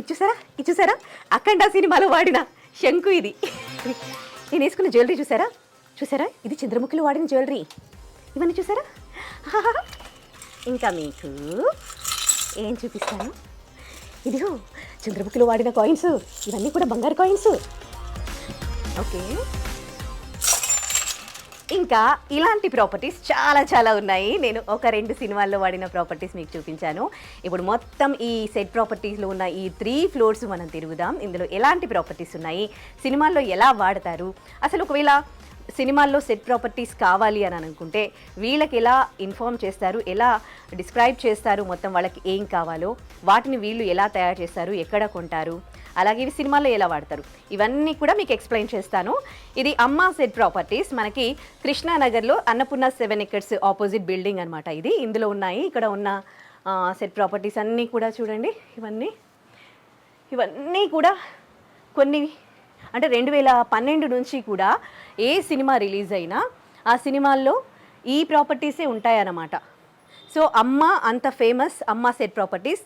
ఇది చూసారా అఖండ సినిమాలో వాడిన శంకు ఇది. నేను వేసుకున్న జ్యువెలరీ చూసారా ఇది చంద్రముఖిలో వాడిన జ్యువెలరీ. ఇవన్నీ చూసారా. ఇంకా మీకు ఏం చూపిస్తాను, ఇదిగో చంద్రముఖిలో వాడిన కాయిన్స్, ఇవన్నీ కూడా బంగారు కాయిన్స్. ఓకే, ఇంకా ఇలాంటి ప్రాపర్టీస్ చాలా ఉన్నాయి. నేను ఒక 2 సినిమాల్లో వాడిన ప్రాపర్టీస్ మీకు చూపించాను. ఇప్పుడు మొత్తం ఈ సెట్ ప్రాపర్టీస్లో ఉన్న ఈ 3 ఫ్లోర్స్ మనం తిరుగుదాం. ఇందులో ఎలాంటి ప్రాపర్టీస్ ఉన్నాయి, సినిమాల్లో ఎలా వాడతారు, అసలు ఒకవేళ సినిమాల్లో సెట్ ప్రాపర్టీస్ కావాలి అని అనుకుంటే వీళ్ళకి ఎలా ఇన్ఫార్మ్ చేస్తారు, ఎలా డిస్క్రైబ్ చేస్తారు, మొత్తం వాళ్ళకి ఏం కావాలో వాటిని వీళ్ళు ఎలా తయారు చేస్తారు, ఎక్కడ కొంటారు, అలాగే ఇవి సినిమాల్లో ఎలా వాడతారు, ఇవన్నీ కూడా మీకు ఎక్స్ప్లెయిన్ చేస్తాను. ఇది అమ్మా సెట్ ప్రాపర్టీస్, మనకి కృష్ణానగర్లో అన్నపూర్ణ 7 ఎకర్స్ ఆపోజిట్ బిల్డింగ్ అనమాట ఇది. ఇందులో ఉన్నాయి, ఇక్కడ ఉన్న సెట్ ప్రాపర్టీస్ అన్నీ కూడా చూడండి. ఇవన్నీ కూడా కొన్ని అంటే 2012 నుంచి కూడా ఏ సినిమా రిలీజ్ అయినా ఆ సినిమాల్లో ఈ ప్రాపర్టీసే ఉంటాయన్నమాట. సో అమ్మ అంత ఫేమస్, అమ్మ సెట్ ప్రాపర్టీస్.